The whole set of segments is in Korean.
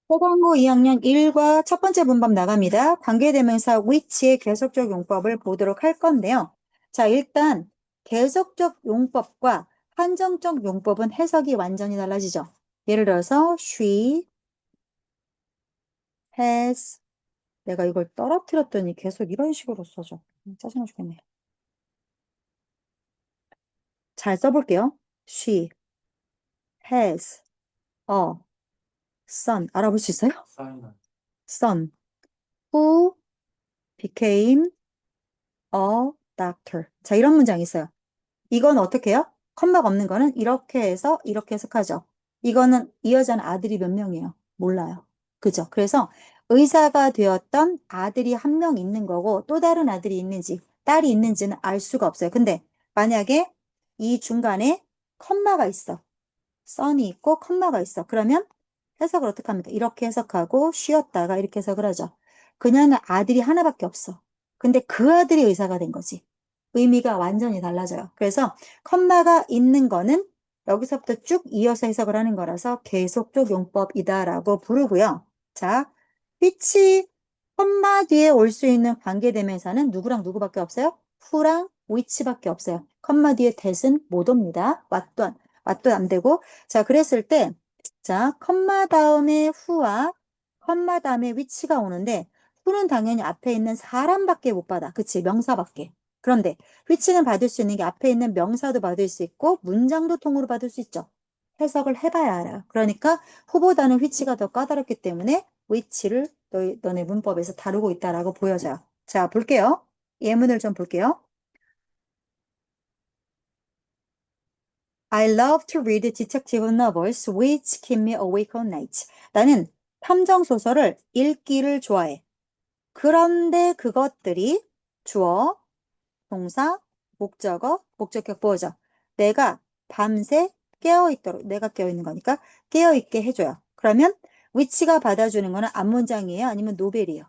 해당고 2학년 1과 첫 번째 문법 나갑니다. 관계대명사 which의 계속적 용법을 보도록 할 건데요. 자, 일단 계속적 용법과 한정적 용법은 해석이 완전히 달라지죠. 예를 들어서 she has 내가 이걸 떨어뜨렸더니 계속 이런 식으로 써져. 짜증나 죽겠네. 잘 써볼게요. She has a son. 알아볼 수 있어요? son who became a doctor. 자, 이런 문장이 있어요. 이건 어떻게 해요? 컴마가 없는 거는 이렇게 해서 이렇게 해석하죠. 이거는 이 여자는 아들이 몇 명이에요? 몰라요. 그죠? 그래서 의사가 되었던 아들이 한 명 있는 거고 또 다른 아들이 있는지 딸이 있는지는 알 수가 없어요. 근데 만약에 이 중간에 컴마가 있어. son이 있고 컴마가 있어. 그러면 해석을 어떻게 합니까? 이렇게 해석하고 쉬었다가 이렇게 해석을 하죠. 그녀는 아들이 하나밖에 없어. 근데 그 아들이 의사가 된 거지. 의미가 완전히 달라져요. 그래서 컴마가 있는 거는 여기서부터 쭉 이어서 해석을 하는 거라서 계속적 용법이다라고 부르고요. 자, which 컴마 뒤에 올 수 있는 관계대명사는 누구랑 누구밖에 없어요? who랑 which밖에 없어요. 컴마 뒤에 that은 못 옵니다. what도 안 되고. 자, 그랬을 때 자, 컴마 다음에 who와 컴마 다음에 which가 오는데 who는 당연히 앞에 있는 사람밖에 못 받아. 그치? 명사밖에. 그런데 which는 받을 수 있는 게 앞에 있는 명사도 받을 수 있고 문장도 통으로 받을 수 있죠. 해석을 해봐야 알아요. 그러니까 who보다는 which가 더 까다롭기 때문에 which를 너네 문법에서 다루고 있다라고 보여져요. 자, 볼게요. 예문을 좀 볼게요. I love to read detective novels which keep me awake all night. 나는 탐정 소설을 읽기를 좋아해. 그런데 그것들이 주어, 동사, 목적어, 목적격 보어죠. 내가 밤새 깨어있도록, 내가 깨어있는 거니까 깨어있게 해줘요. 그러면 which가 받아주는 거는 앞문장이에요? 아니면 노벨이에요?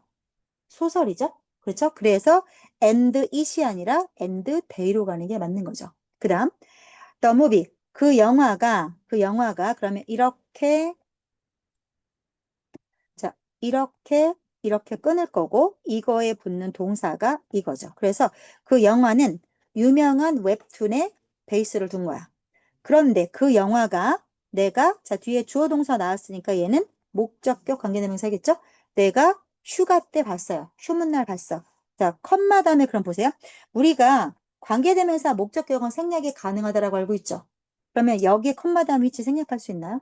소설이죠? 그렇죠? 그래서 and it이 아니라 and they로 가는 게 맞는 거죠. 그 다음 The movie. 그 영화가 그러면 이렇게 자, 이렇게 끊을 거고 이거에 붙는 동사가 이거죠. 그래서 그 영화는 유명한 웹툰에 베이스를 둔 거야. 그런데 그 영화가 내가 자 뒤에 주어 동사 나왔으니까 얘는 목적격 관계대명사겠죠? 내가 휴가 때 봤어요. 휴문 날 봤어. 자, 컴마 다음에 그럼 보세요. 우리가 관계대명사 목적격은 생략이 가능하다라고 알고 있죠? 그러면 여기에 컴마 다음 위치 생략할 수 있나요?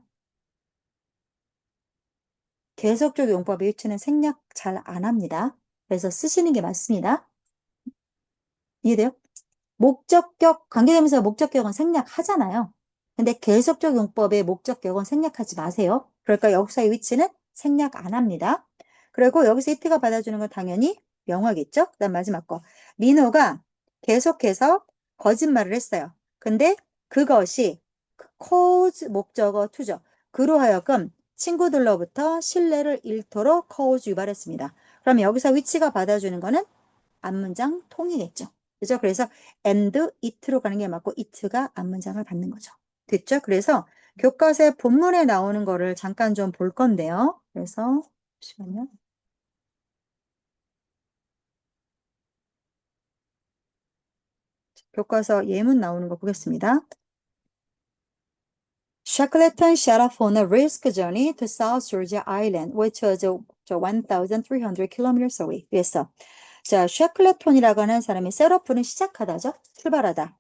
계속적 용법의 위치는 생략 잘 안 합니다. 그래서 쓰시는 게 맞습니다. 이해돼요? 목적격, 관계대명사 목적격은 생략하잖아요. 근데 계속적 용법의 목적격은 생략하지 마세요. 그러니까 여기서의 위치는 생략 안 합니다. 그리고 여기서 이트가 받아주는 건 당연히 명화겠죠? 그다음 마지막 거. 민호가 계속해서 거짓말을 했어요. 근데 그것이 cause 목적어 to죠. 그로 하여금 친구들로부터 신뢰를 잃도록 cause 유발했습니다. 그럼 여기서 위치가 받아주는 거는 앞문장 통이겠죠. 그죠? 그래서 and it로 가는 게 맞고 it가 앞문장을 받는 거죠. 됐죠? 그래서 교과서 본문에 나오는 거를 잠깐 좀 볼 건데요. 그래서 잠시만요. 교과서 예문 나오는 거 보겠습니다. Shackleton set off on a risk journey to South Georgia Island, which was 1,300 kilometers away. 그래서 자, 샤클레톤이라고 하는 사람이 셋오프는 시작하다죠. 출발하다.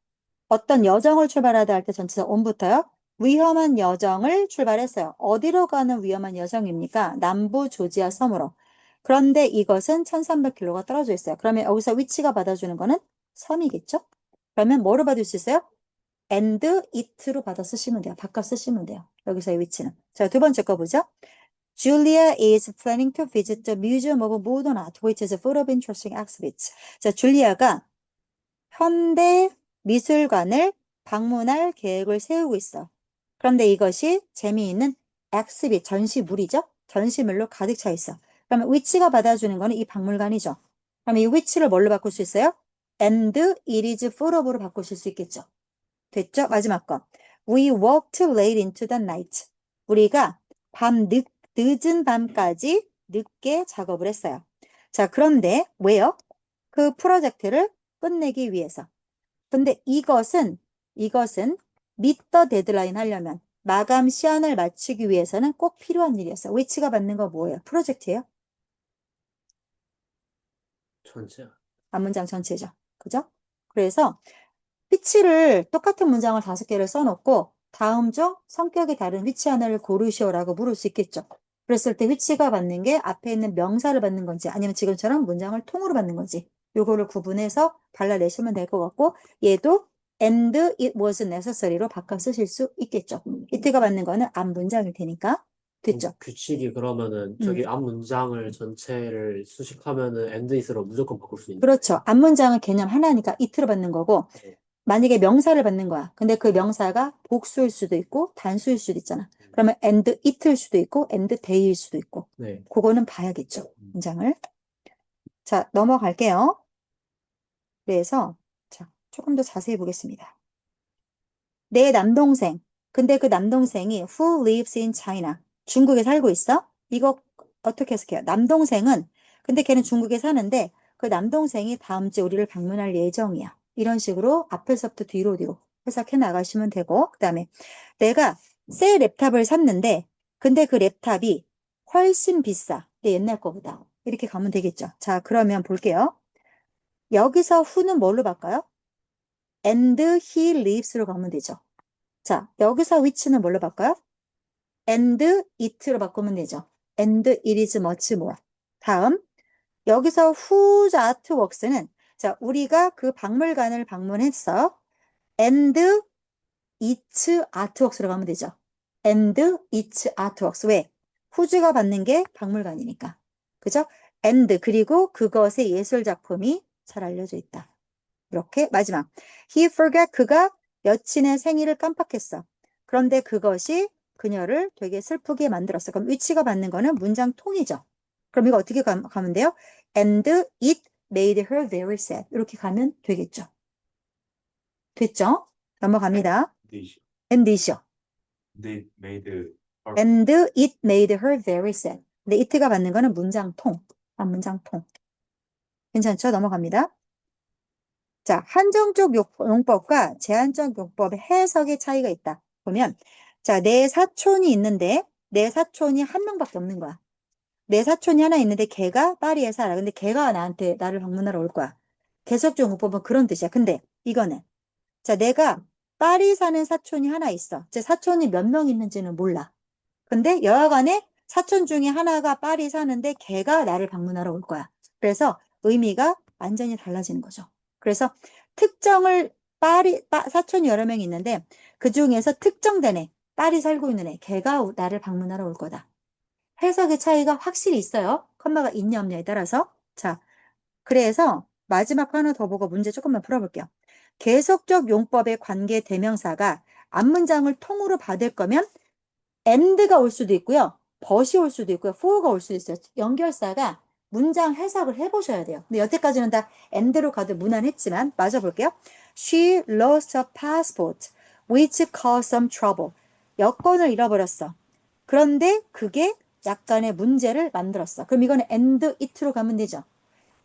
어떤 여정을 출발하다 할 때 전치사 on부터요. 위험한 여정을 출발했어요. 어디로 가는 위험한 여정입니까? 남부 조지아 섬으로. 그런데 이것은 1300km가 떨어져 있어요. 그러면 여기서 위치가 받아주는 거는 섬이겠죠? 그러면 뭐로 받을 수 있어요? and it로 받아 쓰시면 돼요. 바꿔 쓰시면 돼요. 여기서의 위치는. 자, 두 번째 거 보죠. Julia is planning to visit the Museum of Modern Art, which is full of interesting exhibits. 자, 줄리아가 현대 미술관을 방문할 계획을 세우고 있어. 그런데 이것이 재미있는 엑스빗, 전시물이죠? 전시물로 가득 차 있어. 그러면 위치가 받아주는 거는 이 박물관이죠. 그럼 이 위치를 뭘로 바꿀 수 있어요? And it is full of로 바꾸실 수 있겠죠. 됐죠? 마지막 거. We walked late into the night. 우리가 밤 늦은 밤까지 늦게 작업을 했어요. 자, 그런데 왜요? 그 프로젝트를 끝내기 위해서. 근데 이것은 meet the deadline 하려면 마감 시한을 맞추기 위해서는 꼭 필요한 일이었어요. which가 받는 거 뭐예요? 프로젝트예요? 전체야. 앞문장 전체죠. 그죠? 그래서 which를 똑같은 문장을 5개를 써놓고 다음 중 성격이 다른 which 하나를 고르시오라고 물을 수 있겠죠. 그랬을 때 which가 받는 게 앞에 있는 명사를 받는 건지 아니면 지금처럼 문장을 통으로 받는 건지 요거를 구분해서 발라내시면 될 것 같고 얘도 and it was necessary로 바꿔 쓰실 수 있겠죠. it가 받는 거는 앞 문장일 테니까 됐죠. 규칙이 그러면은 음. 저기 앞 문장을 전체를 수식하면은 and is로 무조건 바꿀 수 있는 그렇죠. 앞 문장은 개념 하나니까 it로 받는 거고 거예요. 만약에 명사를 받는 거야. 근데 그 명사가 복수일 수도 있고 단수일 수도 있잖아. 그러면 and it일 수도 있고 and they일 수도 있고. 네. 그거는 봐야겠죠. 문장을. 자, 넘어갈게요. 그래서 자, 조금 더 자세히 보겠습니다. 내 남동생. 근데 그 남동생이 who lives in China. 중국에 살고 있어? 이거 어떻게 해석해요? 남동생은 근데 걔는 중국에 사는데 그 남동생이 다음 주에 우리를 방문할 예정이야. 이런 식으로 앞에서부터 뒤로 해석해 나가시면 되고 그다음에 내가 새 랩탑을 샀는데 근데 그 랩탑이 훨씬 비싸. 내 옛날 거보다. 이렇게 가면 되겠죠. 자, 그러면 볼게요. 여기서 who는 뭘로 바꿔요? and he lives로 가면 되죠. 자, 여기서 which는 뭘로 바꿔요? and it로 바꾸면 되죠. and it is much more. 다음, 여기서 whose artworks는 자, 우리가 그 박물관을 방문했어. and its artworks로 가면 되죠. and its artworks. 왜? whose가 받는 게 박물관이니까. 그죠? and 그리고 그것의 예술 작품이 잘 알려져 있다. 이렇게 마지막. He forgot 그가 여친의 생일을 깜빡했어. 그런데 그것이 그녀를 되게 슬프게 만들었어. 그럼 위치가 받는 거는 문장 통이죠. 그럼 이거 어떻게 가면 돼요? And it made her very sad. 이렇게 가면 되겠죠. 됐죠? 넘어갑니다. This And it이요. they made her And it made her very sad. 근데 it가 받는 거는 문장 통. 문장 통. 괜찮죠? 넘어갑니다. 자, 한정적 용법과 제한적 용법의 해석의 차이가 있다. 보면, 자, 내 사촌이 있는데, 내 사촌이 한 명밖에 없는 거야. 내 사촌이 하나 있는데, 걔가 파리에 살아. 근데 걔가 나를 방문하러 올 거야. 계속적 용법은 그런 뜻이야. 근데 이거는, 자, 내가 파리 사는 사촌이 하나 있어. 제 사촌이 몇 명 있는지는 몰라. 근데 여하간에 사촌 중에 하나가 파리 사는데 걔가 나를 방문하러 올 거야. 그래서 의미가 완전히 달라지는 거죠. 그래서 특정을 사촌이 여러 명이 있는데 그 중에서 특정된 애, 파리 살고 있는 애, 걔가 나를 방문하러 올 거다. 해석의 차이가 확실히 있어요. 컴마가 있냐 없냐에 따라서. 자, 그래서 마지막 하나 더 보고 문제 조금만 풀어볼게요. 계속적 용법의 관계 대명사가 앞문장을 통으로 받을 거면 and가 올 수도 있고요. but이 올 수도 있고요. for가 올 수도 있어요. 연결사가 문장 해석을 해보셔야 돼요. 근데 여태까지는 다 and로 가도 무난했지만 맞아볼게요. She lost her passport, which caused some trouble. 여권을 잃어버렸어. 그런데 그게 약간의 문제를 만들었어. 그럼 이거는 and it로 가면 되죠.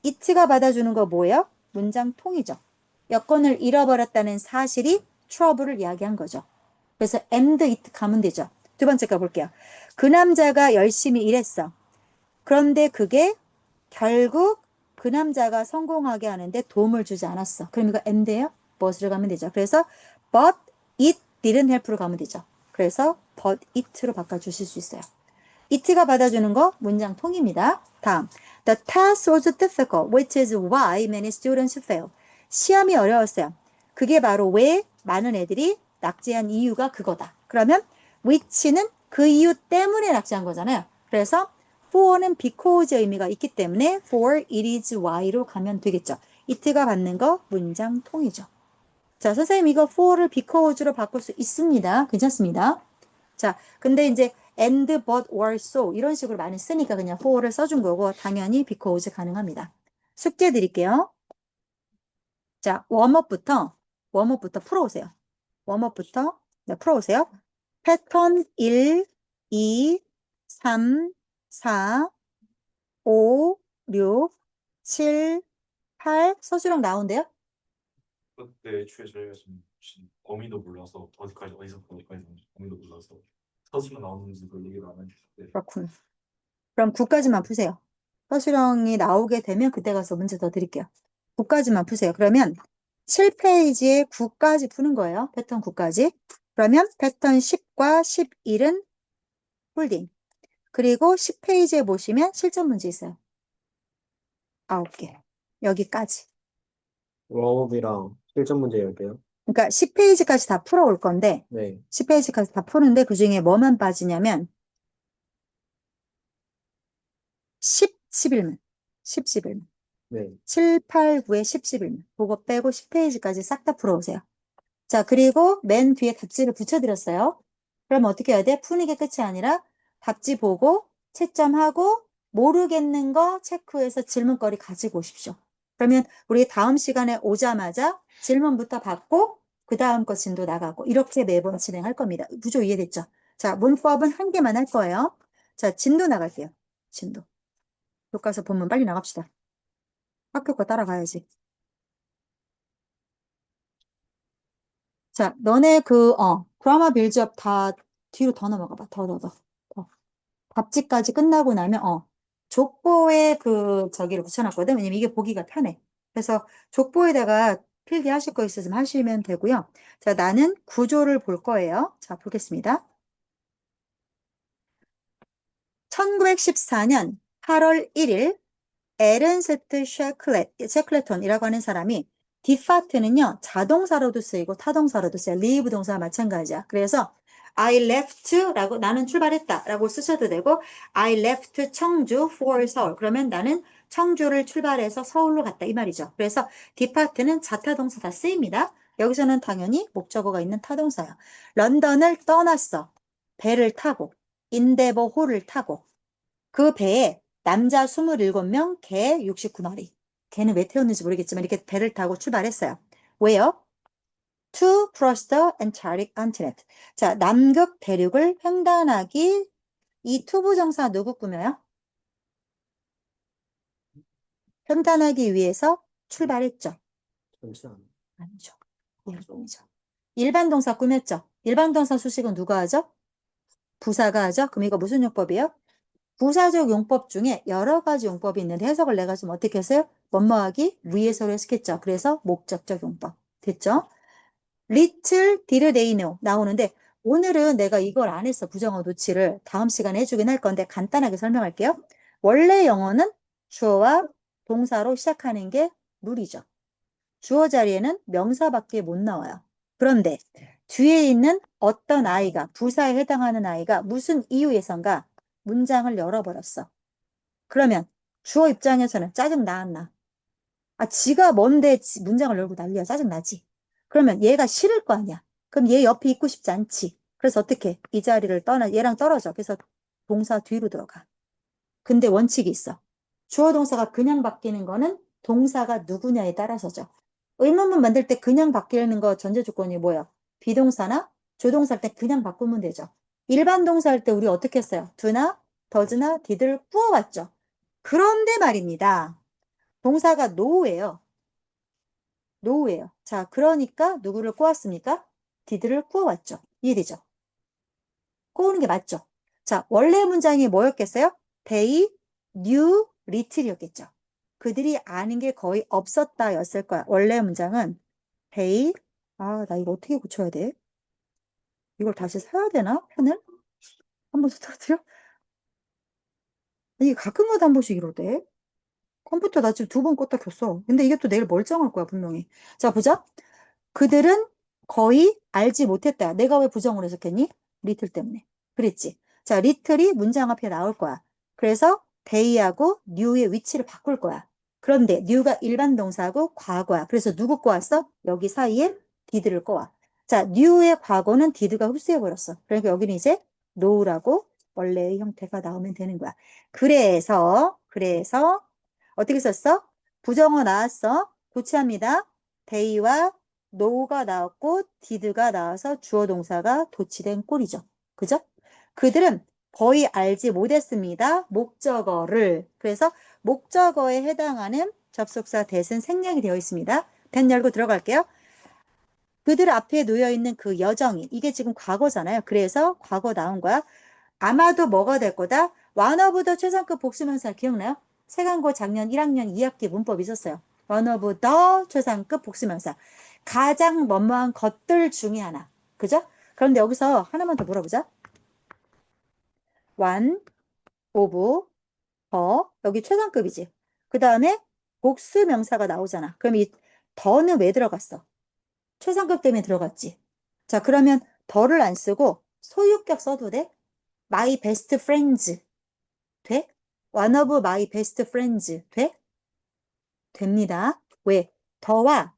it가 받아주는 거 뭐예요? 문장 통이죠. 여권을 잃어버렸다는 사실이 trouble을 이야기한 거죠. 그래서 and it 가면 되죠. 두 번째 거 볼게요. 그 남자가 열심히 일했어. 그런데 그게 결국 그 남자가 성공하게 하는데 도움을 주지 않았어. 그럼 이거 and예요? but으로 가면 되죠. 그래서 but it didn't help로 가면 되죠. 그래서 but it로 바꿔주실 수 있어요. it가 받아주는 거 문장 통입니다. 다음, the test was difficult, which is why many students fail. 시험이 어려웠어요. 그게 바로 왜 많은 애들이 낙제한 이유가 그거다. 그러면 which는 그 이유 때문에 낙제한 거잖아요. 그래서 for는 because의 의미가 있기 때문에 for it is why로 가면 되겠죠. it가 받는 거 문장 통이죠. 자, 선생님 이거 for를 because로 바꿀 수 있습니다. 괜찮습니다. 자, 근데 이제 and, but, or, so 이런 식으로 많이 쓰니까 그냥 for를 써준 거고 당연히 because 가능합니다. 숙제 드릴게요. 자, 웜업부터 풀어오세요. 웜업부터 풀어오세요. 패턴 1, 2, 3, 4, 5, 6, 7, 8. 서술형 나온대요? 그때 애초에 저희가 지금 어미도 몰라서 어디서 어미도 몰라서 서술로 나오는지 그 얘기를 안 해주셨대. 그렇군. 그럼 9까지만 푸세요. 서술형이 나오게 되면 그때 가서 문제 더 드릴게요. 9까지만 푸세요. 그러면 7페이지에 9까지 푸는 거예요. 패턴 9까지. 그러면 패턴 10과 11은 홀딩. 그리고 10페이지에 보시면 실전 문제 있어요. 9개. 여기까지. 웜업이랑 실전 문제 10개요. 그러니까 10페이지까지 다 풀어올 건데, 네. 10페이지까지 다 푸는데 그 중에 뭐만 빠지냐면 10, 11문. 10, 11문. 네. 7, 8, 9에 10, 11문. 그거 빼고 10페이지까지 싹 다 풀어오세요. 자, 그리고 맨 뒤에 답지를 붙여드렸어요. 그럼 어떻게 해야 돼? 푸는 게 끝이 아니라 답지 보고 채점하고 모르겠는 거 체크해서 질문거리 가지고 오십시오. 그러면 우리 다음 시간에 오자마자 질문부터 받고 그 다음 거 진도 나가고 이렇게 매번 진행할 겁니다. 구조 이해됐죠? 자, 문법은 한 개만 할 거예요. 자, 진도 나갈게요. 진도. 교과서 본문 빨리 나갑시다. 학교 거 따라가야지. 자, 너네 그라마 빌드업 다 뒤로 더 넘어가 봐. 더. 답지까지 끝나고 나면, 족보에 저기를 붙여놨거든. 왜냐면 이게 보기가 편해. 그래서 족보에다가 필기하실 거 있으면 하시면 되고요. 자, 나는 구조를 볼 거예요. 자, 보겠습니다. 1914년 8월 1일 에른스트 셰클레톤이라고 하는 사람이 디파트는요, 자동사로도 쓰이고 타동사로도 써요. 리브 동사와 마찬가지야. 그래서 I left라고 나는 출발했다라고 쓰셔도 되고 I left 청주 for 서울. 그러면 나는 청주를 출발해서 서울로 갔다 이 말이죠. 그래서 디파트는 자타동사 다 쓰입니다. 여기서는 당연히 목적어가 있는 타동사야. 런던을 떠났어. 배를 타고 인데버 호를 타고 그 배에 남자 27명, 개 69마리. 개는 왜 태웠는지 모르겠지만 이렇게 배를 타고 출발했어요. 왜요? To cross the Antarctic continent. 자, 남극 대륙을 횡단하기 이 투부정사 누구 꾸며요? 횡단하기 위해서 출발했죠. 잠시만. 아니죠. 일본이죠. 일반 동사 꾸몄죠. 일반 동사 수식은 누가 하죠? 부사가 하죠. 그럼 이거 무슨 용법이에요? 부사적 용법 중에 여러 가지 용법이 있는데 해석을 내가 좀 어떻게 했어요? 뭐뭐하기 위해서로 했겠죠. 그래서 목적적 용법. 됐죠? little did they know 나오는데 오늘은 내가 이걸 안 했어. 부정어 노치를 다음 시간에 해주긴 할 건데 간단하게 설명할게요. 원래 영어는 주어와 동사로 시작하는 게 룰이죠. 주어 자리에는 명사밖에 못 나와요. 그런데 뒤에 있는 어떤 아이가 부사에 해당하는 아이가 무슨 이유에선가 문장을 열어버렸어. 그러면 주어 입장에서는 짜증 나왔나? 아, 지가 뭔데 문장을 열고 난리야. 짜증 나지. 그러면 얘가 싫을 거 아니야. 그럼 얘 옆에 있고 싶지 않지. 그래서 어떻게? 이 자리를 얘랑 떨어져. 그래서 동사 뒤로 들어가. 근데 원칙이 있어. 주어 동사가 그냥 바뀌는 거는 동사가 누구냐에 따라서죠. 의문문 만들 때 그냥 바뀌는 거 전제 조건이 뭐야? 비동사나 조동사 할 때 그냥 바꾸면 되죠. 일반 동사 할 때 우리 어떻게 했어요? do나, does나, did를 꾸어왔죠. 그런데 말입니다. 동사가 no예요. no예요. 자, 그러니까 누구를 꼬았습니까? did를 꾸어왔죠. 이해되죠? 꼬우는 게 맞죠? 자, 원래 문장이 뭐였겠어요? They knew little이었겠죠. 그들이 아는 게 거의 없었다 였을 거야. 원래 문장은 They, 나 이거 어떻게 고쳐야 돼? 이걸 다시 사야 되나? 펜을? 한 번 더 터뜨려? 이게 가끔가다 한 번씩 이러대. 컴퓨터 나 지금 2번 껐다 켰어. 근데 이게 또 내일 멀쩡할 거야, 분명히. 자, 보자. 그들은 거의 알지 못했다. 내가 왜 부정을 해석했니? 리틀 때문에. 그랬지. 자, 리틀이 문장 앞에 나올 거야. 그래서 they하고 knew의 위치를 바꿀 거야. 그런데 knew가 일반 동사고 과거야. 그래서 누구 꼬았어? 여기 사이에 did를 꼬아. 자, knew의 과거는 did가 흡수해버렸어. 그러니까 여기는 이제 know라고 원래의 형태가 나오면 되는 거야. 그래서 어떻게 썼어? 부정어 나왔어. 고치합니다. they와 know가 나왔고 did가 나와서 주어 동사가 도치된 꼴이죠. 그죠? 그들은 거의 알지 못했습니다. 목적어를. 그래서 목적어에 해당하는 접속사 that은 생략이 되어 있습니다. that 열고 들어갈게요. 그들 앞에 놓여 있는 그 여정이 이게 지금 과거잖아요. 그래서 과거 나온 거야. 아마도 뭐가 될 거다? one of the 최상급 복수명사 기억나요? 세강고 작년 1학년 2학기 문법 있었어요. one of the 최상급 복수명사. 가장 뭐뭐한 것들 중에 하나. 그죠? 그런데 여기서 하나만 더 물어보자. one of 여기 최상급이지. 그 다음에 복수명사가 나오잖아. 그럼 이 더는 왜 들어갔어? 최상급 때문에 들어갔지. 자, 그러면 더를 안 쓰고 소유격 써도 돼? My best friends 돼? One of my best friends 돼? 됩니다. 왜? 더와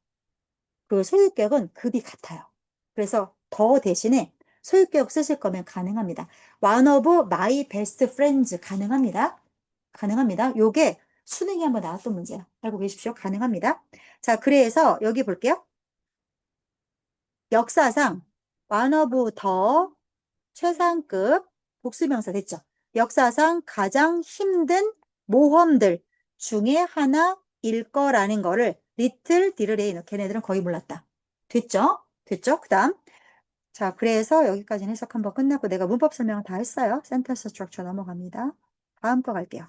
그 소유격은 급이 같아요. 그래서 더 대신에 소유격 쓰실 거면 가능합니다. One of my best friends 가능합니다. 가능합니다. 요게 수능에 한번 나왔던 문제야. 알고 계십시오. 가능합니다. 자, 그래서 여기 볼게요. 역사상 one of the 최상급 복수명사 됐죠. 역사상 가장 힘든 모험들 중에 하나일 거라는 거를 리틀 디르레이너 걔네들은 거의 몰랐다. 됐죠? 됐죠? 그 다음 자 그래서 여기까지는 해석 한번 끝났고 내가 문법 설명 다 했어요. 센텐스 스트럭처 넘어갑니다. 다음 거 갈게요.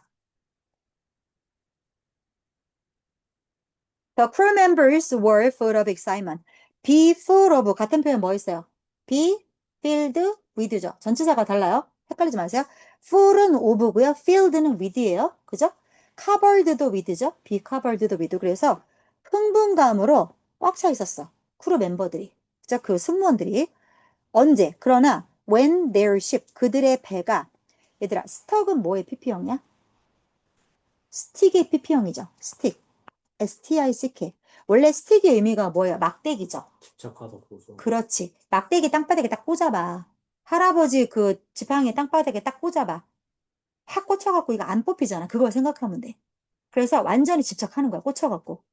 The crew members were full of excitement. Be full of 같은 표현 뭐 있어요? be filled with죠. 전치사가 달라요. 헷갈리지 마세요. full은 of고요. filled는 with예요. 그죠? covered도 with죠. be covered도 with. 그래서 흥분감으로 꽉 차 있었어. 크루 멤버들이. 그죠? 그 승무원들이. 언제? 그러나 when their ship 그들의 배가 얘들아 스톡은 뭐의 PP형이야? 스틱의 PP형이죠. 스틱. STICK. 원래 스틱의 의미가 뭐예요? 막대기죠. 집착하다 고소. 그렇지. 막대기 땅바닥에 딱 꽂아봐. 할아버지 그 지팡이 땅바닥에 딱 꽂아봐. 확 꽂혀갖고 이거 안 뽑히잖아. 그걸 생각하면 돼. 그래서 완전히 집착하는 거야. 꽂혀갖고.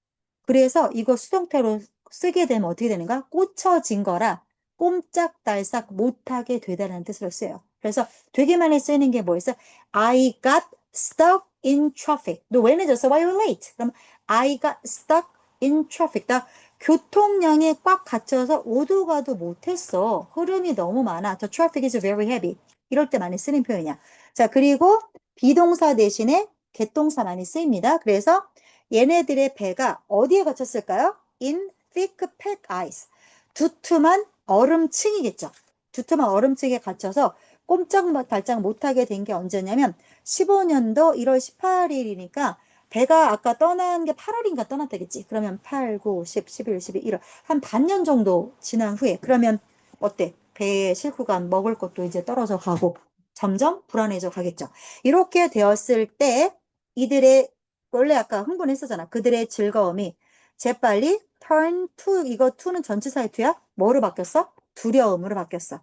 그래서 이거 수동태로 쓰게 되면 어떻게 되는가? 꽂혀진 거라 꼼짝달싹 못하게 되다라는 뜻으로 쓰여요. 그래서 되게 많이 쓰이는 게 뭐였어? I got stuck in traffic. 너 왜 늦었어? Why you late? 그럼 I got stuck in traffic. 나 교통량에 꽉 갇혀서 오도 가도 못했어. 흐름이 너무 많아. The traffic is very heavy. 이럴 때 많이 쓰는 표현이야. 자, 그리고 비동사 대신에 개동사 많이 쓰입니다. 그래서 얘네들의 배가 어디에 갇혔을까요? In thick pack ice. 두툼한 얼음층이겠죠. 두툼한 얼음층에 갇혀서 꼼짝달짝 못하게 된 게 언제냐면 15년도 1월 18일이니까 배가 아까 떠난 게 8월인가 떠났다겠지. 그러면 8, 9, 10, 11, 12, 1월 한 반년 정도 지난 후에 그러면 어때? 배에 싣고 간 먹을 것도 이제 떨어져 가고 점점 불안해져 가겠죠. 이렇게 되었을 때 이들의 원래 아까 흥분했었잖아. 그들의 즐거움이 재빨리 turn to 이거 to는 전치사의 to야? 뭐로 바뀌었어? 두려움으로 바뀌었어.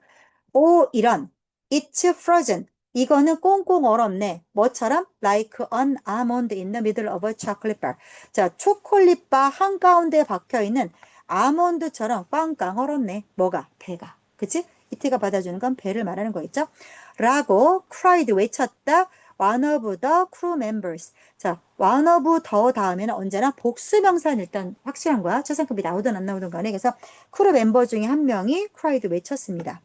오 이런 it's frozen 이거는 꽁꽁 얼었네. 뭐처럼? like an almond in the middle of a chocolate bar. 자 초콜릿바 한가운데 박혀있는 아몬드처럼 꽝꽝 얼었네. 뭐가? 배가. 그치? 이트가 받아주는 건 배를 말하는 거 있죠? 라고 cried 외쳤다. one of the crew members. 자, one of the 다음에는 언제나 복수명사는 일단 확실한 거야. 최상급이 나오든 안 나오든 간에. 그래서 크루 멤버 중에 한 명이 cried 외쳤습니다.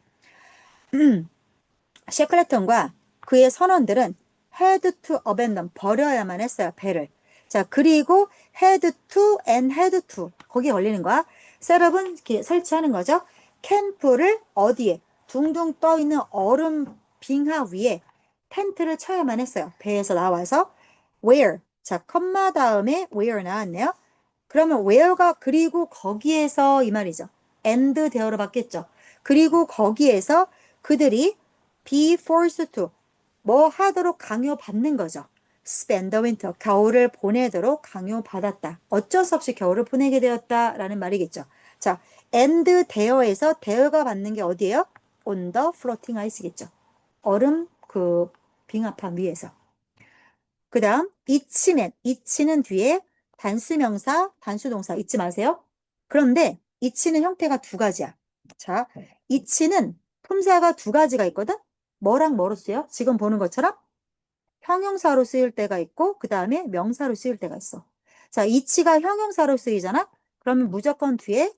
셰클레턴과 그의 선원들은 had to abandon 버려야만 했어요. 배를. 자, 그리고 had to and had to 거기에 걸리는 거야. 셋업은 이렇게 설치하는 거죠. 캠프를 어디에? 둥둥 떠 있는 얼음 빙하 위에 텐트를 쳐야만 했어요. 배에서 나와서 where 자 컴마 다음에 where 나왔네요. 그러면 where가 그리고 거기에서 이 말이죠. and 대어로 바뀌었죠. 그리고 거기에서 그들이 be forced to 뭐 하도록 강요받는 거죠. spend the winter 겨울을 보내도록 강요받았다. 어쩔 수 없이 겨울을 보내게 되었다라는 말이겠죠. 자 and 대어에서 대어가 받는 게 어디예요? on the floating ice겠죠. 얼음 그 빙하판 위에서. 그 다음 이치는 뒤에 단수명사, 단수동사 잊지 마세요. 그런데 이치는 형태가 두 가지야. 자, 이치는 품사가 두 가지가 있거든. 뭐랑 뭐로 쓰여? 지금 보는 것처럼 형용사로 쓰일 때가 있고 그 다음에 명사로 쓰일 때가 있어. 자, 이치가 형용사로 쓰이잖아? 그러면 무조건 뒤에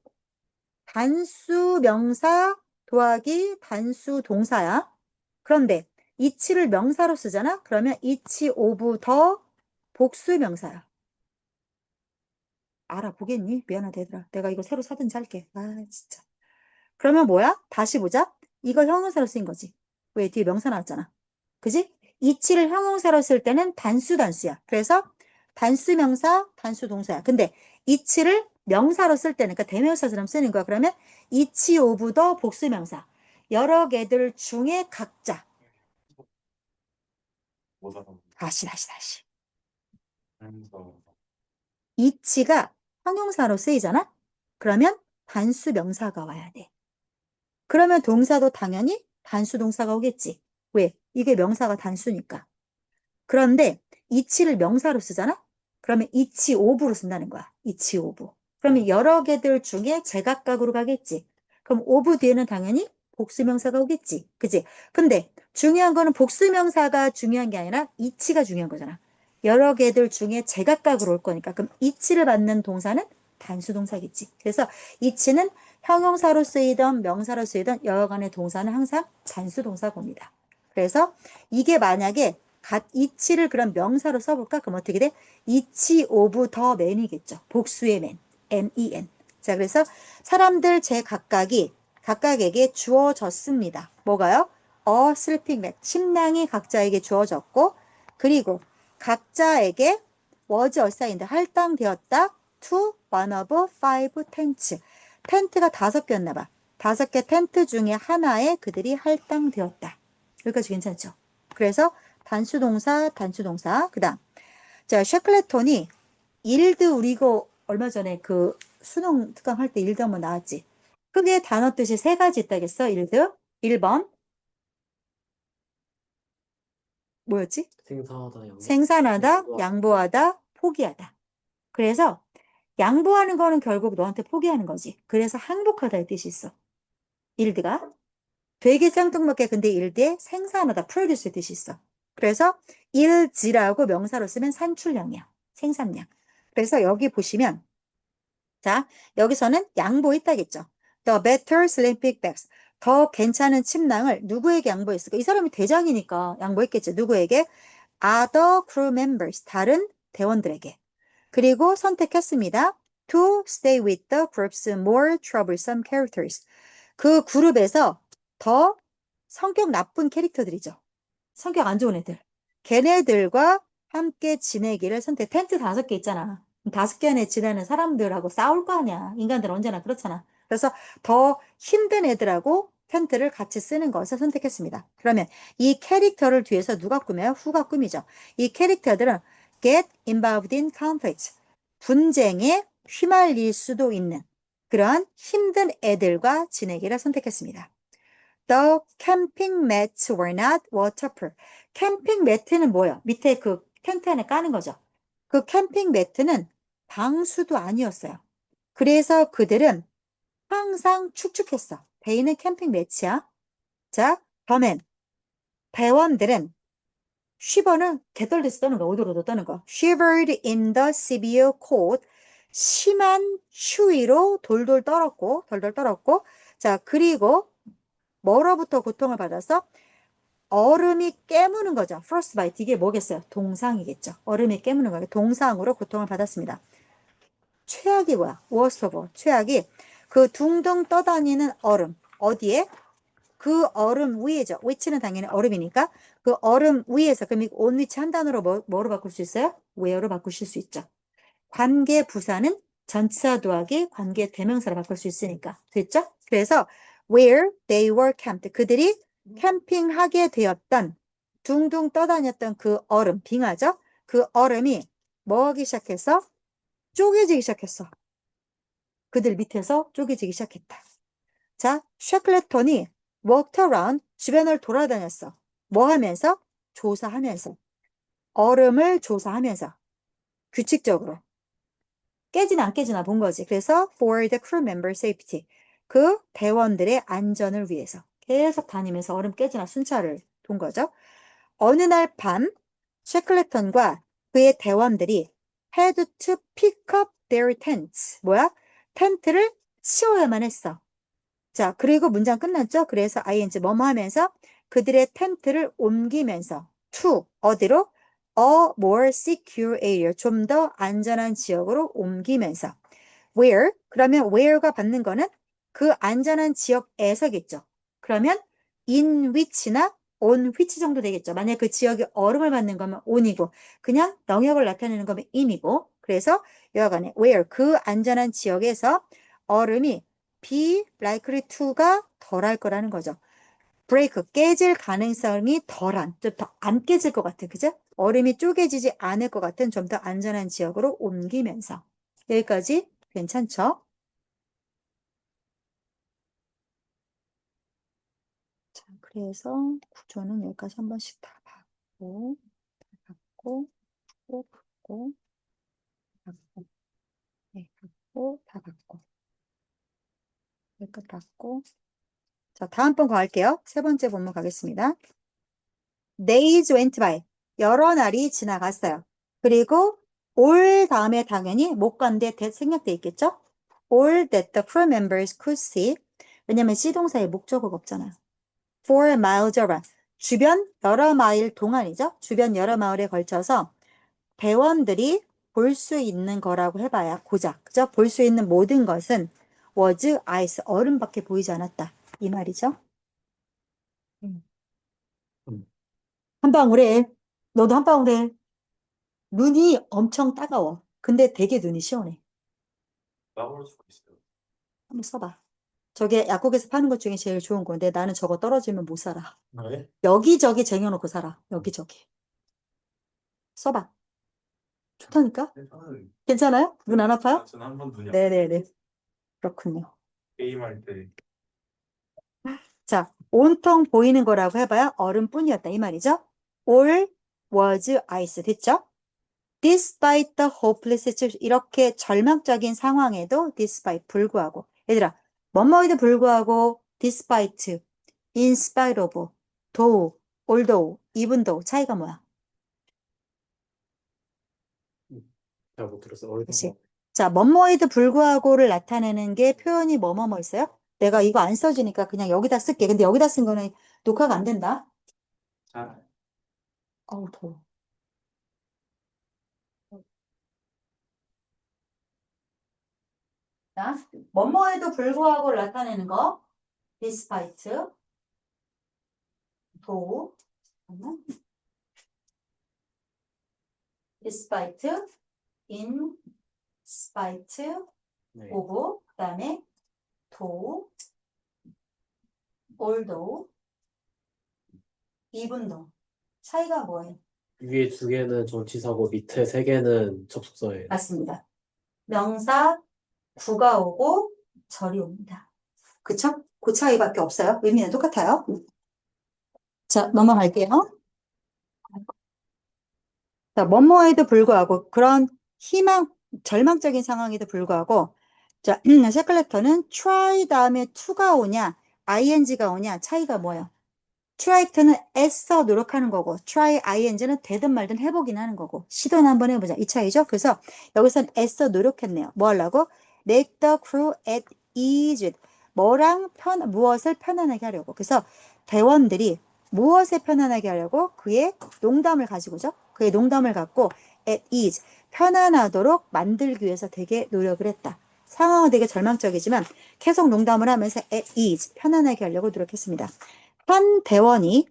단수 명사 더하기 단수 동사야. 그런데 이치를 명사로 쓰잖아? 그러면 이치 오브 더 복수 명사야. 알아보겠니? 미안하다 얘들아. 내가 이거 새로 사든지 할게. 아, 진짜. 그러면 뭐야? 다시 보자. 이거 형용사로 쓰인 거지. 왜? 뒤에 명사 나왔잖아. 그지? 이치를 형용사로 쓸 때는 단수야. 그래서 단수명사, 단수동사야. 근데 이치를 명사로 쓸 때는, 그러니까 대명사처럼 쓰는 거야. 그러면 이치 오브 더 복수명사. 여러 개들 중에 각자. 뭐다 다시. 하면서 이치가 형용사로 쓰이잖아? 그러면 단수명사가 와야 돼. 그러면 동사도 당연히 단수동사가 오겠지. 왜? 이게 명사가 단수니까. 그런데 이치를 명사로 쓰잖아? 그러면 이치 오브로 쓴다는 거야. 이치 오브. 그러면 여러 개들 중에 제각각으로 가겠지. 그럼 오브 뒤에는 당연히 복수명사가 오겠지. 그지? 근데 중요한 거는 복수명사가 중요한 게 아니라 이치가 중요한 거잖아. 여러 개들 중에 제각각으로 올 거니까. 그럼 이치를 받는 동사는 단수동사겠지. 그래서 이치는 형용사로 쓰이던 명사로 쓰이던 여러간의 동사는 항상 단수동사가 옵니다. 그래서 이게 만약에 이치를 그럼 명사로 써볼까? 그럼 어떻게 돼? 이치 오브 더 맨이겠죠. 복수의 맨. men. 자, 그래서 사람들 각각에게 주어졌습니다. 뭐가요? A sleeping bag. 침낭이 각자에게 주어졌고, 그리고 각자에게 was assigned. 할당되었다. to one of five tents. 텐트가 5개였나 봐. 5개 텐트 중에 하나에 그들이 할당되었다. 여기까지 괜찮죠? 그래서 단수동사. 그 다음. 자, 샤클레톤이 일드, 우리 이거 얼마 전에 그 수능 특강 할 때 일드 한번 나왔지. 크게 단어 뜻이 3가지 있다겠어, 일드. 1번, 뭐였지? 생산하다, 생산하다, 양보하다. 양보하다, 포기하다. 그래서 양보하는 거는 결국 너한테 포기하는 거지. 그래서 항복하다의 뜻이 있어. 일드가. 되게 짱뚱맞게 근데 일드에 생산하다, 프로듀스의 뜻이 있어. 그래서 일지라고 명사로 쓰면 산출량이야. 생산량. 그래서 여기 보시면 자, 여기서는 양보했다겠죠. The better sleeping bags. 더 괜찮은 침낭을 누구에게 양보했을까? 이 사람이 대장이니까 양보했겠죠. 누구에게? Other crew members. 다른 대원들에게. 그리고 선택했습니다. To stay with the group's more troublesome characters. 그 그룹에서 더 성격 나쁜 캐릭터들이죠. 성격 안 좋은 애들. 걔네들과 함께 지내기를 텐트 5개 있잖아. 5개 안에 지내는 사람들하고 싸울 거 아니야. 인간들 언제나 그렇잖아. 그래서 더 힘든 애들하고 텐트를 같이 쓰는 것을 선택했습니다. 그러면 이 캐릭터를 뒤에서 누가 꾸며요? 후가 꾸미죠. 이 캐릭터들은 get involved in conflict. 분쟁에 휘말릴 수도 있는 그런 힘든 애들과 지내기를 선택했습니다. The camping mats were not waterproof. 캠핑 매트는 뭐야? 밑에 그 텐트 안에 까는 거죠. 그 캠핑 매트는 방수도 아니었어요. 그래서 그들은 항상 축축했어. 베이는 캠핑 매트야. 자, 더맨. 배원들은 쉬버는 개떨듯이 떠는 거, 오도로도 떠는 거. Shivered in the severe cold. 심한 추위로 돌돌 떨었고, 덜덜 떨었고. 자, 그리고 뭐로부터 고통을 받아서 얼음이 깨무는 거죠. frostbite. 이게 뭐겠어요? 동상이겠죠. 얼음이 깨무는 거예요. 동상으로 고통을 받았습니다. 최악이 뭐야? worst of all. 최악이 그 둥둥 떠다니는 얼음. 어디에? 그 얼음 위에죠. 위치는 당연히 얼음이니까 그 얼음 위에서 그럼 이 on 위치 한 단어로 뭐로 바꿀 수 있어요? where로 바꾸실 수 있죠. 관계 부사는 전치사 더하기 관계 대명사로 바꿀 수 있으니까 됐죠? 그래서 where they were camped. 그들이 캠핑하게 되었던 둥둥 떠다녔던 그 얼음, 빙하죠? 그 얼음이 뭐 하기 시작해서 쪼개지기 시작했어. 그들 밑에서 쪼개지기 시작했다. 자, 샤클레톤이 walked around, 주변을 돌아다녔어. 뭐 하면서? 조사하면서. 얼음을 조사하면서. 규칙적으로. 깨지나 안 깨지나 본 거지. 그래서 for the crew member safety. 그 대원들의 안전을 위해서. 계속 다니면서 얼음 깨지나 순찰을 돈 거죠. 어느 날 밤 셰클레턴과 그의 대원들이 had to pick up their tents. 뭐야? 텐트를 치워야만 했어. 자, 그리고 문장 끝났죠? 그래서 ing 뭐뭐 하면서 그들의 텐트를 옮기면서 to 어디로? a more secure area. 좀 더 안전한 지역으로 옮기면서 where 그러면 where가 받는 거는 그 안전한 지역에서겠죠. 그러면 in which나 on which 정도 되겠죠. 만약 그 지역이 얼음을 받는 거면 on이고 그냥 영역을 나타내는 거면 in이고 그래서 여하간에 where 그 안전한 지역에서 얼음이 be likely to가 덜할 거라는 거죠. break 깨질 가능성이 덜한 좀 더 안 깨질 것 같은 그죠? 얼음이 쪼개지지 않을 것 같은 좀 더 안전한 지역으로 옮기면서 여기까지 괜찮죠? 자, 그래서 구조는 여기까지 한 번씩 다 받고, 받고, 또 받고, 받고, 네, 받고, 다 받고, 여기까지 받고. 자, 다음 번 갈게요. 세 번째 본문 가겠습니다. Days went by. 여러 날이 지나갔어요. 그리고 all 다음에 당연히 못 간데 생략돼 있겠죠? All that the crew members could see. 왜냐면 C 동사에 목적어가 없잖아요. 4 miles around. 주변 여러 마일 동안이죠. 주변 여러 마을에 걸쳐서 대원들이 볼 수 있는 거라고 해봐야 고작 그죠? 볼 수 있는 모든 것은 was ice 얼음밖에 보이지 않았다. 이 말이죠. 음. 한 방울에 너도 한 방울에 눈이 엄청 따가워. 근데 되게 눈이 시원해. 나올 수가 있어요. 한번 써봐. 저게 약국에서 파는 것 중에 제일 좋은 건데 나는 저거 떨어지면 못 살아. 네? 여기저기 쟁여놓고 살아. 여기저기. 써봐. 좋다니까? 저는 괜찮아요? 눈 안 아파요? 저는 한 번 눈이 네네네. 그렇군요. 게임할 때 자, 온통 보이는 거라고 해봐야 얼음뿐이었다. 이 말이죠. All was ice. 됐죠? Despite the hopeless situation. 이렇게 절망적인 상황에도 despite 불구하고. 얘들아, 뭐뭐에도 불구하고 despite, in spite of, though, although, even though 차이가 뭐야? 잘 못 들었어. 어느 그치? 정도. 자, 뭐뭐에도 불구하고를 나타내는 게 표현이 뭐뭐뭐 있어요? 내가 이거 안 써주니까 그냥 여기다 쓸게. 근데 여기다 쓴 거는 녹화가 안 된다. 잘 어우, 더워. 자, 뭐뭐에도 불구하고를 나타내는 거. despite, though, 잠깐만. despite, in spite, 네. of, 그 다음에 though, although, even though. 차이가 뭐예요? 위에 두 개는 전치사고 밑에 세 개는 접속사예요. 맞습니다. 명사, 구가 오고 절이 옵니다. 그쵸? 그 차이밖에 없어요. 의미는 똑같아요. 자, 넘어갈게요. 자, 뭐뭐에도 불구하고 그런 희망, 절망적인 상황에도 불구하고 자, 셰클레터는 try 다음에 to가 오냐, ing가 오냐 차이가 뭐예요? try는 애써 노력하는 거고 try ing는 되든 말든 해보긴 하는 거고 시도는 한번 해보자 이 차이죠. 그래서 여기서는 애써 노력했네요. 뭐 하려고? make the crew at ease. 무엇을 편안하게 하려고. 그래서 대원들이 무엇을 편안하게 하려고 그의 농담을 가지고죠. 그의 농담을 갖고 at ease 편안하도록 만들기 위해서 되게 노력을 했다. 상황은 되게 절망적이지만 계속 농담을 하면서 at ease 편안하게 하려고 노력했습니다. 한 대원이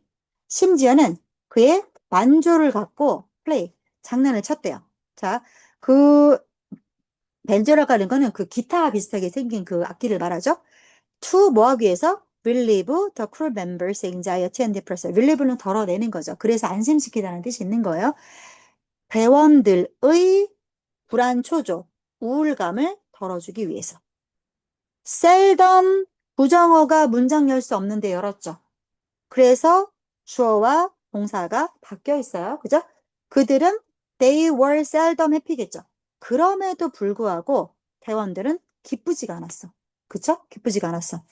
심지어는 그의 반주를 갖고 플레이 장난을 쳤대요. 자, 그 벤조라고 하는 거는 그 기타 비슷하게 생긴 그 악기를 말하죠. to 뭐 하기 위해서? relieve the crew members anxiety and depression. relieve는 덜어내는 거죠. 그래서 안심시키다는 뜻이 있는 거예요. 대원들의 불안 초조, 우울감을 덜어주기 위해서. seldom 부정어가 문장 열 수 없는데 열었죠. 그래서 주어와 동사가 바뀌어 있어요. 그죠? 그들은 they were seldom happy겠죠. 그럼에도 불구하고 대원들은 기쁘지가 않았어. 그쵸? 기쁘지가 않았어.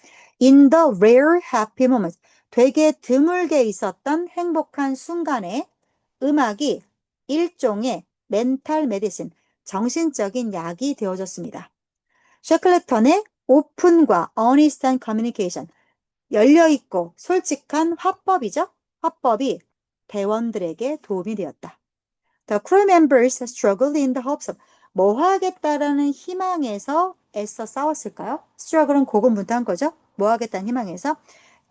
In the rare happy moments. 되게 드물게 있었던 행복한 순간에 음악이 일종의 멘탈 메디신, 정신적인 약이 되어줬습니다. 셰클레턴의 오픈과 어니스트한 커뮤니케이션, 열려있고 솔직한 화법이죠. 화법이 대원들에게 도움이 되었다. The crew members struggled in the hopes of 뭐 하겠다라는 희망에서 애써 싸웠을까요? struggle은 고군분투한 거죠. 뭐 하겠다는 희망에서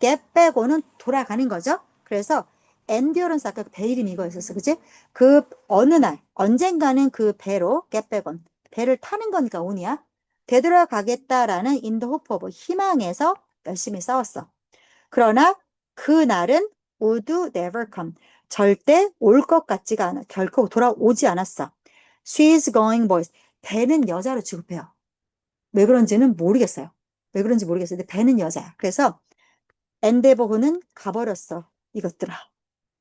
get backon은 돌아가는 거죠. 그래서 endurance 아까 배 이름이 이거였었어. 그치? 그 어느 날 언젠가는 그 배로 get back on 배를 타는 거니까 on이야. 되돌아가겠다라는 in the hope of 희망에서 열심히 싸웠어. 그러나 그날은 would never come. 절대 올 것 같지가 않아. 결코 돌아오지 않았어. She's going boys. 배는 여자로 취급해요. 왜 그런지는 모르겠어요. 왜 그런지 모르겠어요. 근데 배는 여자야. 그래서 엔데버그는 가버렸어. 이것들아.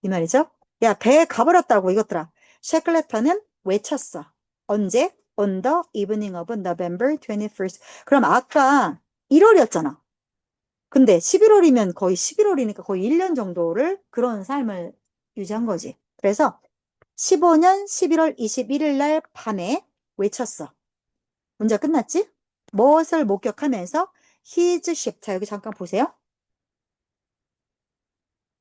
이 말이죠. 야, 배 가버렸다고 이것들아. 셰클레터는 외쳤어. 언제? On the evening of November 21st. 그럼 아까 1월이었잖아. 근데 11월이면 거의 11월이니까 거의 1년 정도를 그런 삶을 유지한 거지. 그래서 15년 11월 21일 날 밤에 외쳤어. 문제가 끝났지? 무엇을 목격하면서 his ship. 자, 여기 잠깐 보세요.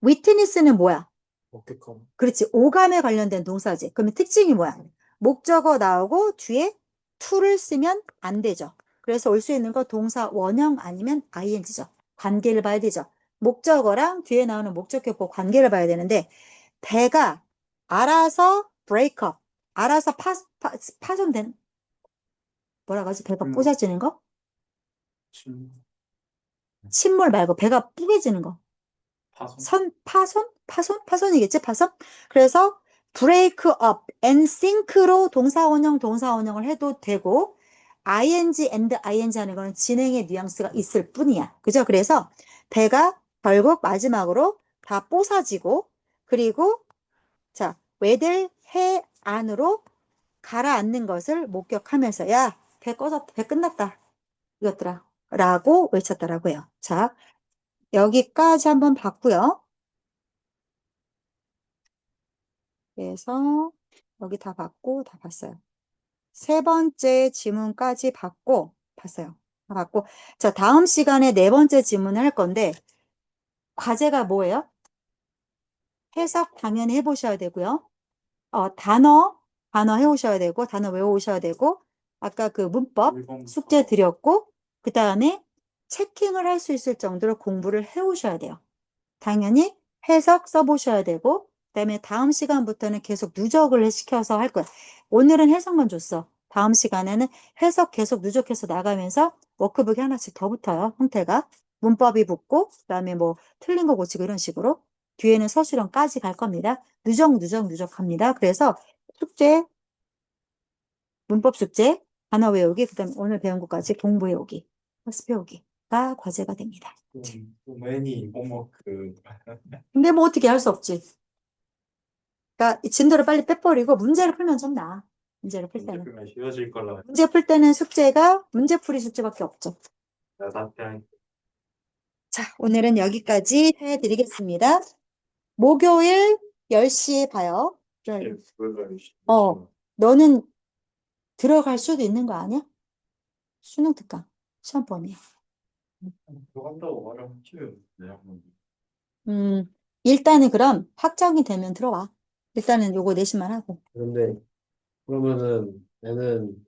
witness는 뭐야? 목격함. 그렇지. 오감에 관련된 동사지. 그러면 특징이 뭐야? 목적어 나오고 뒤에 to를 쓰면 안 되죠. 그래서 올 수 있는 거 동사 원형 아니면 ing죠. 관계를 봐야 되죠. 목적어랑 뒤에 나오는 목적격보 관계를 봐야 되는데 배가 알아서 break up, 알아서 파손된 뭐라고 하지? 배가 부서지는 거? 침, 침몰 말고 배가 뿌개지는 거. 파손? 파손이겠지? 파손? 그래서 break up and sink로 동사 원형을 해도 되고 ing and ing 하는 거는 진행의 뉘앙스가 있을 뿐이야. 그죠? 그래서 배가 결국 마지막으로 다 뽀사지고 그리고 자, 왜들 해 안으로 가라앉는 것을 목격하면서 야, 배 꺼졌다. 배 끝났다. 이것들아. 라고 외쳤다라고 해요. 자, 여기까지 한번 봤고요. 그래서 여기 다 봤고 다 봤어요. 세 번째 지문까지 봤어요. 다 봤고 자 다음 시간에 네 번째 지문을 할 건데 과제가 뭐예요? 해석 당연히 해보셔야 되고요. 단어 해오셔야 되고 단어 외워오셔야 되고 아까 그 문법 숙제 드렸고 그 다음에 체킹을 할 수 있을 정도로 공부를 해오셔야 돼요. 당연히 해석 써보셔야 되고 그다음에 다음 시간부터는 계속 누적을 시켜서 할 거야. 오늘은 해석만 줬어. 다음 시간에는 해석 계속 누적해서 나가면서 워크북이 하나씩 더 붙어요. 형태가. 문법이 붙고 그다음에 뭐 틀린 거 고치고 이런 식으로 뒤에는 서술형까지 갈 겁니다. 누적합니다. 그래서 숙제, 문법 숙제, 단어 외우기, 그다음에 오늘 배운 것까지 공부 외우기, 학습 배우기가 과제가 됩니다. 도메니 홈워크 근데 뭐 어떻게 할 수 없지. 그러니까 이 진도를 빨리 빼버리고 문제를 풀면 좀 나아. 문제를 풀 때는. 문제풀면 쉬워질 거라 문제 풀 때는 숙제가 문제풀이 숙제밖에 없죠. 나한테 자, 오늘은 여기까지 해드리겠습니다. 목요일 10시에 봐요. 너는 들어갈 수도 있는 거 아니야? 수능 특강, 시험 범위. 들어간다고 말하면 키워요. 네, 한번. 일단은 그럼 확정이 되면 들어와. 일단은 요거 내신만 하고. 그런데 그러면은 얘는